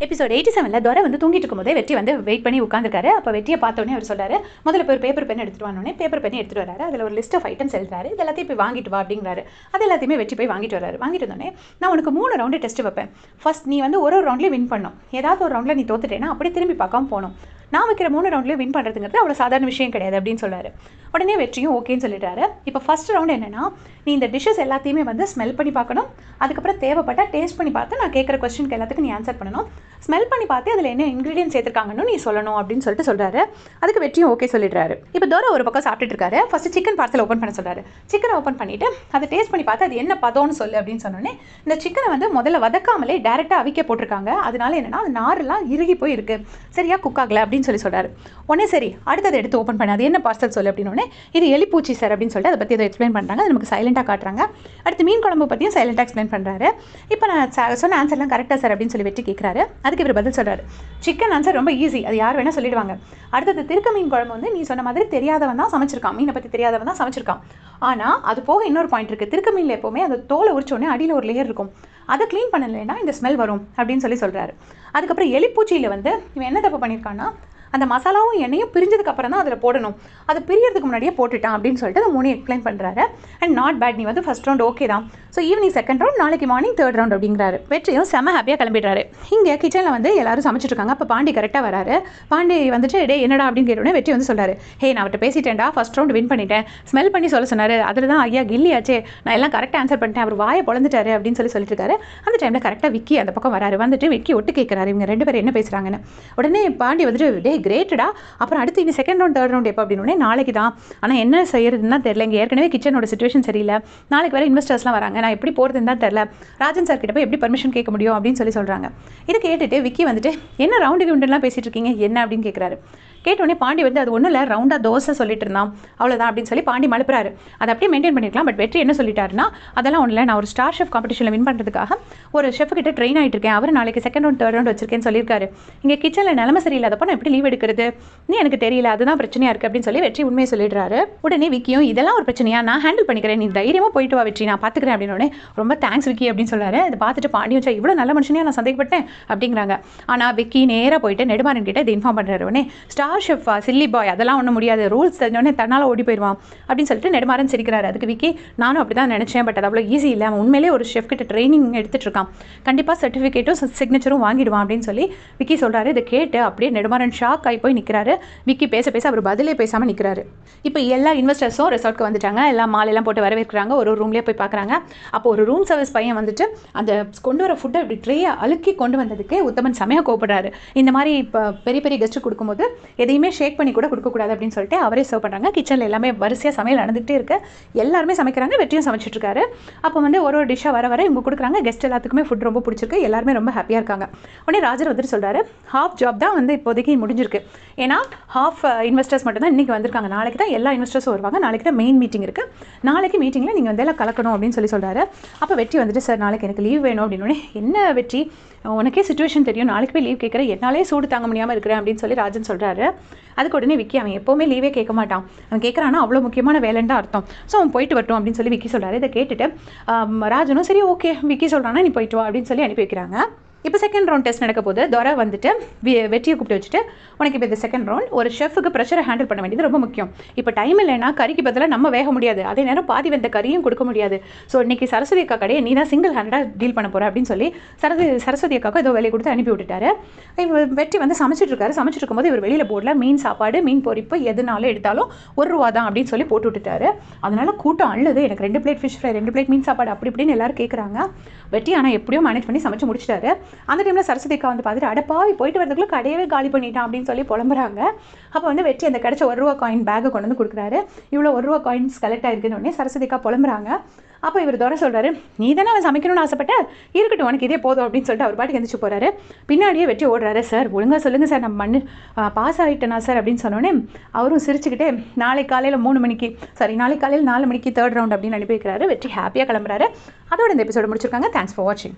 Episode 87ல் துரை வந்து தூங்கிட்டு இருக்கும்போதே வெற்றி வந்து வெயிட் பண்ணி உட்காந்துருக்காரு. அப்போ வெற்றியை பார்த்தோன்னே அவர் சொல்றாரு, முதல்ல போய் பேப்பர் பென் எடுத்துட்டு வானோடனே பேப்பர் பென் எடுத்துட்டு வராரு. அதில் ஒரு லிஸ்ட் ஆஃப் ஐட்டம்ஸ் எழுதுறாரு. இது எல்லாத்தையும் போய் வாங்கிட்டு வா அப்படிங்கிறாரு. அது எல்லாத்தையுமே வெற்றி போய் வாங்கிட்டு வராரு. வாங்கிட்டு வந்தோடனே நான் உனக்கு 3 ரவுண்டு டெஸ்ட் வைப்பேன். ஃபர்ஸ்ட் நீ வந்து ஒரு ரவுண்ட்லேயும் வின் பண்ணும். ஏதாவது ஒரு ரவுண்டில் நீ தோத்துட்டேன்னா அப்படியே திரும்பி பார்க்காம போகணும். நான் வைக்கிற 3 ரவுண்ட்லேயும் வின் பண்ணுறதுங்கிறது அவ்வளோ சாதாரண விஷயம் கிடையாது அப்படின்னு சொல்கிறாரு. உடனே வெற்றியும் ஓகேன்னு சொல்லிட்டாரு. இப்போ ஃபர்ஸ்ட் ரவுண்ட் என்னன்னா, நீ இந்த டிஷ்ஷஸ் எல்லாத்தையுமே வந்து ஸ்மெல் பண்ணி பார்க்கணும். அதுக்கப்புறம் தேவைப்பட்டால் டேஸ்ட் பண்ணி பார்த்து நான் கேட்குற கொஸ்டினுக்கு எல்லாத்துக்கும் நீ ஆன்சர் பண்ணணும். ஸ்மெல் பண்ணி பார்த்து அதில் என்ன இன்க்ரீடியன்ஸ் சேர்த்துருக்காங்கன்னு நீ சொல்லணும் அப்படின்னு சொல்லிட்டு சொல்கிறாரு. அதுக்கு வெற்றியும் ஓகே சொல்லிடுறாரு. இப்போ தோரை ஒரு பக்கம் சாப்பிட்டுட்டு இருக்காரு. ஃபர்ஸ்ட் சிக்கன் பார்சல் ஓப்பன் பண்ண சொல்கிறாரு. சிக்கனை ஓப்பன் பண்ணிவிட்டு அதை டேஸ்ட் பண்ணி பார்த்து அது என்ன பதம்னு சொல்லு அப்படின்னு சொன்னோன்னே, இந்த சிக்கனை வந்து முதல்ல வதக்காமலே டேரெக்டாக அவிக்க போட்டிருக்காங்க. அதனால என்னன்னா அது நாரெல்லாம் இறுகி போய் இருக்கு, சரியா குக் ஆகலை அப்படின்னு சொல்கிறாரு. உடனே சரி அடுத்தது எடுத்து ஓப்பன் பண்ண அது என்ன பார்சல் சொல்லு அப்படின்னோடனே, இது எலிப்பூச்சி சார் அப்படின்னு சொல்லிட்டு அதை பற்றி அதை எக்ஸ்பிளைன் பண்ணுறாங்க. அது நமக்கு சைலண்டாக காட்டுறாங்க. அடுத்து மீன் குழம்பு பற்றியும் சைலண்டாக எக்ஸ்பிளைன் பண்ணுறாரு. இப்போ நான் சொன்ன ஆன்சர்லாம் கரெக்டாக சார் அப்படின்னு சொல்லி வெற்றி கேட்குறாரு. அதுக்கு இவர் பதில் சொல்கிறாரு, சிக்கன் ஆன்சர் ரொம்ப ஈஸி, அது யார் வேணால் சொல்லிடுவாங்க. அடுத்தது திருக்க மீன் குழம்பு வந்து நீ சொன்ன மாதிரி தெரியாதவன் தான் சமைச்சிருக்கான், மீனை பற்றி தெரியாதவன் தான் சமைச்சிருக்கான். ஆனால் அது போக இன்னொரு பாயிண்ட் இருக்குது. திருக்க மீனில் எப்போவுமே அந்த தோலை உரிச்சோடனே அடியில் ஒரு லேயர் இருக்கும். அதை க்ளீன் பண்ணலைன்னா இந்த ஸ்மெல் வரும் அப்படின்னு சொல்கிறாரு. அதுக்கப்புறம் எலிப்பூச்சியில் வந்து இவன் என்ன தப்பு பண்ணியிருக்கான்னா, அந்த மசாலாவும் எண்ணெயும் பிரிஞ்சதுக்கு அப்புறம் தான் அதில் போடணும், அது பிரியறதுக்கு முன்னாடியே போட்டுட்டான் அப்படின்னு சொல்லிட்டு அந்த 3 எக்ஸ்பிளைன் பண்ணுறாரு. அண்ட் நாட் பேட், நீ வந்து ஃபர்ஸ்ட் ரவுண்ட் ஓகே தான், ஸோ ஈவினிங் செகண்ட் ரவுண்ட், நாளைக்கு மார்னிங் தேர்ட் ரவுண்ட் அப்படிங்கிறாரு. வெற்றியும் செம்ம ஹாப்பியாக கிளம்பிடுறாரு. இங்கே கிச்சனில் வந்து எல்லாரும் சமைச்சிட்டு இருக்காங்க. அப்போ பாண்டி கரெக்டாக வராரு. பாண்டி வந்துட்டு டே என்னடா அப்படின்னு கேட்டோடனே வெற்றி வந்து சொல்கிறாரு, ஹே நான் அவர்கிட்ட பேசிட்டேன்டா, ஃபர்ஸ்ட் ரவுண்ட் வின் பண்ணிட்டேன், ஸ்மெல் பண்ணி சொல்ல சொன்னார், அதில் தான் ஐயா கில்லியாச்சே, நான் எல்லாம் கரெக்டாக ஆன்சர் பண்ணிட்டேன், அவர் வாயை பொழந்துட்டாரு அப்படின்னு சொல்லிட்டு இருக்காரு. அந்த டைமில் கரெக்டாக விக்கி அந்த பக்கம் வராரு. வந்துட்டு விக்கி ஒட்டு கேட்குறாரு இவங்க 2 பேரும் என்ன பேசுகிறாங்கன்னு. உடனே பாண்டி வந்துட்டு டே கிரேட்டடா, அப்புறம் அடுத்து இனி செகண்ட் ரவுண்ட் தேர்ட் ரவுண்ட் எப்போ அப்படின்னே, நாளைக்கு தான், ஆனால் என்ன செய்யறதுன்னு தான் தெரியல, இங்கே ஏற்கனவே கிச்சனோட சிச்சுவேஷன் சரியில்லை, நாளைக்கு வேறு இன்வெஸ்டர்ஸ்லாம் வராங்க, நான் எப்படி போகிறதுன்னு தான் தெரியல, ராஜன் சார் கிட்ட போய் எப்படி பர்மிஷன் கேட்க முடியும் அப்படின்னு சொல்கிறாங்க. இதை கேட்டுட்டு விக்கி வந்துட்டு என்ன ரவுண்டு கிவுண்டுலாம் பேசிட்டு இருக்கீங்க என்ன அப்படின்னு கேட்குறாரு. கேட்டோடனே பாண்டி வந்து அது ஒன்றும் இல்லை, ரவுண்டாக தோசை சொல்லிட்டு இருந்தான் அவ்வளோதான் அப்படின்னு சொல்லி பாண்டி மழுப்புறாரு. அதை அப்படியே மெயின்டைன் பண்ணிருக்கலாம். பட் வெற்றி என்ன சொல்லிட்டாருன்னா, அதெல்லாம் ஒன்றும் இல்லை, நான் ஒரு ஸ்டார் ஷெஃப் காம்படிஷனில் வின் பண்ணுறதுக்காக ஒரு ஷெஃப் கிட்ட ட்ரெயின் ஆகிட்டு இருக்கேன், அவர் நாளைக்கு செகண்ட் ரவுண்ட் தேர்ட் ரவுண்ட் வச்சிருக்கேன்னு சொல்லியிருக்காரு. இங்கே கிச்சனில் நிலமை சரியில்லாதப்போ நான் எப்படி லீவ் எடுக்கிறது நீ எனக்கு தெரியல, அதுதான் பிரச்சனையாக இருக்குது அப்படின்னு சொல்லி வெற்றி உண்மையை சொல்லிடுறாரு. உடனே விக்கியும் இதெல்லாம் ஒரு பிரச்சனையா, நான் ஹேண்டில் பண்ணிக்கிறேன், நீ தைரியமாக போயிட்டு வா வெற்றி, நான் பார்த்துக்கிறேன் அப்படின்னு. ரொம்ப தேங்க்ஸ் விக்கி அப்படின்னு சொல்கிறாரு. அதை பார்த்துட்டு பாண்டி வச்சா இவ்வளோ நல்ல மனுஷனையாக நான் சந்தேகப்பட்டேன் அப்படிங்கிறாங்க. ஆனால் விக்கி நேராக போயிட்டு நெடுமாறன் கிட்ட இதை இன்ஃபார்ம் பண்ணுறாரு. உடனே ஸ்டார் ஷெஃபா சில்லி பாய், அதெல்லாம் ஒன்றும் முடியாது, ரூல்ஸ் தெரிஞ்சோடனே தன்னால் ஓடி போயிடுவான் அப்படின்னு சொல்லிட்டு நெடுமாறன் சிரிக்கிறாரு. அதுக்கு விக்கி நானும் அப்படி தான் நினச்சேன், பட் அது அவ்வளோ ஈஸி இல்லை, அவன் உண்மையிலே ஒரு ஷெஃப் கிட்ட ட்ரைனிங் எடுத்துகிட்டு இருக்கான், கண்டிப்பாக சர்டிஃபிகேட்டும் சிக்னேச்சரும் வாங்கிடுவான் அப்படின்னு சொல்லி விக்கி சொல்கிறாரு. இதை கேட்டு அப்படியே நெடுமாறன் ஷாக் ஆகி போய் நிற்கிறாரு. விக்கி பேச அவர் பதிலே பேசாமல் நிற்கிறாரு. இப்போ எல்லா இன்வெஸ்டர்ஸும் ரெசார்ட்க்கு வந்துட்டாங்க. எல்லாம் மாலையெல்லாம் போட்டு வரவேற்கிறாங்க. ஒரு ரூம்லேயே போய் பார்க்குறாங்க. அப்போ ஒரு ரூம் சர்வீஸ் பையன் வந்துட்டு அந்த கொண்டு வர ஃபுட்டை இப்படி ட்ரேயை அழுக்கி கொண்டு வந்ததுக்கு உத்தமன் செமையாக கோபப்படுறாரு. இந்த மாதிரி இப்போ பெரிய பெரிய கெஸ்ட்டு கொடுக்கும்போது எதையுமே ஷேக் பண்ணி கூட கொடுக்கக்கூடாது அப்படின்னு சொல்லிட்டு அவரே சர்வ் பண்ணுறாங்க. கிச்சனில் எல்லாமே வரிசையாக சமையல் நடந்துகிட்டே இருக்கு. எல்லாருமே சமைக்கிறாங்க, வெற்றியும் சமைச்சிட்டு இருக்காரு. அப்போ வந்து ஒரு டிஷ்ஷாக வர இவங்க கொடுக்குறாங்க. கெஸ்ட் எல்லாத்துக்குமே ஃபுட் ரொம்ப பிடிச்சிருக்கு, எல்லாருமே ரொம்ப ஹாப்பியாக இருக்காங்க. உடனே ராஜர் வந்துட்டு சொல்கிறாரு, ஹாஃப் ஜாப் தான் வந்து இப்போதைக்கு முடிஞ்சிருக்கு, ஏன்னா ஹாஃப் இன்வெஸ்டர்ஸ் மட்டும் தான் இன்றைக்கி வந்திருக்காங்க, நாளைக்கு தான் எல்லா இன்வெஸ்டர்ஸும் வருவாங்க, நாளைக்கு தான் மெயின் மீட்டிங் இருக்குது, நாளைக்கு மீட்டிங்கில் நீங்கள் வந்து எல்லாம் கலக்கணும் அப்படின்னு சொல்கிறாரு. அப்போ வெற்றி வந்துட்டு சார் நாளைக்கு எனக்கு லீவ் வேணும் அப்படின்னு. என்ன வெற்றி உனக்கே சிச்சுவேஷன் தெரியும், நாளைக்கு போய் லீவ் கேட்குறேன், என்னாலே சூடு தாங்க முடியாமல் இருக்கிறேன் அப்படின்னு சொல்லி ராஜன் சொல்கிறாரு. அதுக்கு உடனே விக்கி அவன் எப்போவுமே லீவே கேட்க மாட்டான், அவன் கேட்குறான்னா அவ்வளோ முக்கியமான வேலைன்னு தான் அர்த்தம், ஸோ அவன் போயிட்டு வரட்டும் அப்படின்னு சொல்லி விக்கி சொல்கிறாரு. இதை கேட்டுட்டு ராஜனும் சரி ஓகே விக்கி சொல்கிறான்னா நீ போயிட்டு வா அப்படின்னு சொல்லி அனுப்பி வைக்கிறாங்க. இப்போ செகண்ட் ரவுண்ட் டெஸ்ட் நடக்க போது துரை வந்துட்டு வெற்றியை கூப்பிட்டு வச்சுட்டு, உனக்கு இப்போ இந்த செகண்ட் ரவுண்ட் ஒரு ஷெஃபுக்கு ப்ரெஷரை ஹேண்டில் பண்ண வேண்டியது ரொம்ப முக்கியம். இப்போ டைம் இல்லைன்னா கறிக்கு பதிலாக நம்ம வேக முடியாது, அதே நேரம் பாதி வெந்த கறியும் கொடுக்க முடியாது. ஸோ இன்னைக்கு சரஸ்வதி அக்கா கடையை நீ தான் சிங்கிள் ஹேண்டாக டீல் பண்ண போகிற அப்படின்னு சொல்லி சரஸ்வதி அக்காவுக்கு ஏதோ வேலையை கொடுத்து அனுப்பி விட்டுட்டாரு. வெற்றி வந்து சமைச்சிட்டு இருக்கும்போது இவர் வெளியில் போர்டில் மீன் சாப்பாடு மீன் பொரிப்பு எதுனாலும் எடுத்தாலும் ₹1 தான் அப்படின்னு சொல்லி போட்டு விட்டுட்டாரு. அதனால கூட்டம் அழுது, எனக்கு 2 பிளேட் ஃபிஷ் ஃப்ரை 2 பிளேட் மீன் சாப்பாடு அப்படி இப்படின்னு எல்லாரும் கேட்குறாங்க. வெற்றி ஆனால் எப்படியோ மேனேஜ் பண்ணி சமைச்சு முடிச்சிட்டாரு. அந்த டைமில் சரஸ்வதி அக்கா வந்து பார்த்துட்டு அடப்பாவி போயிட்டு வரதுக்குள்ள கடையவே காலி பண்ணிட்டான் அப்படின்னு சொல்லி புலம்புறாங்க. அப்போ வந்து வெற்றி அந்த கிடைச்ச ₹1 காயின் பேக்கை கொண்டு வந்து கொடுக்குறாரு. இவ்வளோ ₹1 காயின்ஸ் கலெக்ட் ஆகிருக்குன்னு உடனே சரஸ்வதி அக்கா புலம்புறாங்க. அப்போ இவர் துரை சொல்கிறாரு, நீ தானே அவன் சமைக்கணும்னு ஆசைப்பட்ட, இருக்கட்டும் உனக்கு இதே போதும் அப்படின்னு சொல்லிட்டு அவர் பாட்டுக்கு எந்திரிச்சு போகிறாரு. பின்னாடியே வெற்றி ஓடுறாரு. சார் ஒழுங்காக சொல்லுங்கள் சார், நம்ம பாஸ் ஆகிட்டேனா சார் அப்படின்னு சொன்னோன்னே அவரும் சிரிச்சுக்கிட்டே நாளைக்கு காலையில் 4 மணிக்கு தேர்ட் ரவுண்ட் அப்படின்னு அனுப்பி வைக்கிறாரு. வெற்றி ஹாப்பியாக கிளம்புறாரு. அதோட இந்த எபிசோட முடிச்சிருக்காங்க. தேங்க்ஸ் ஃபார் வாட்சிங்.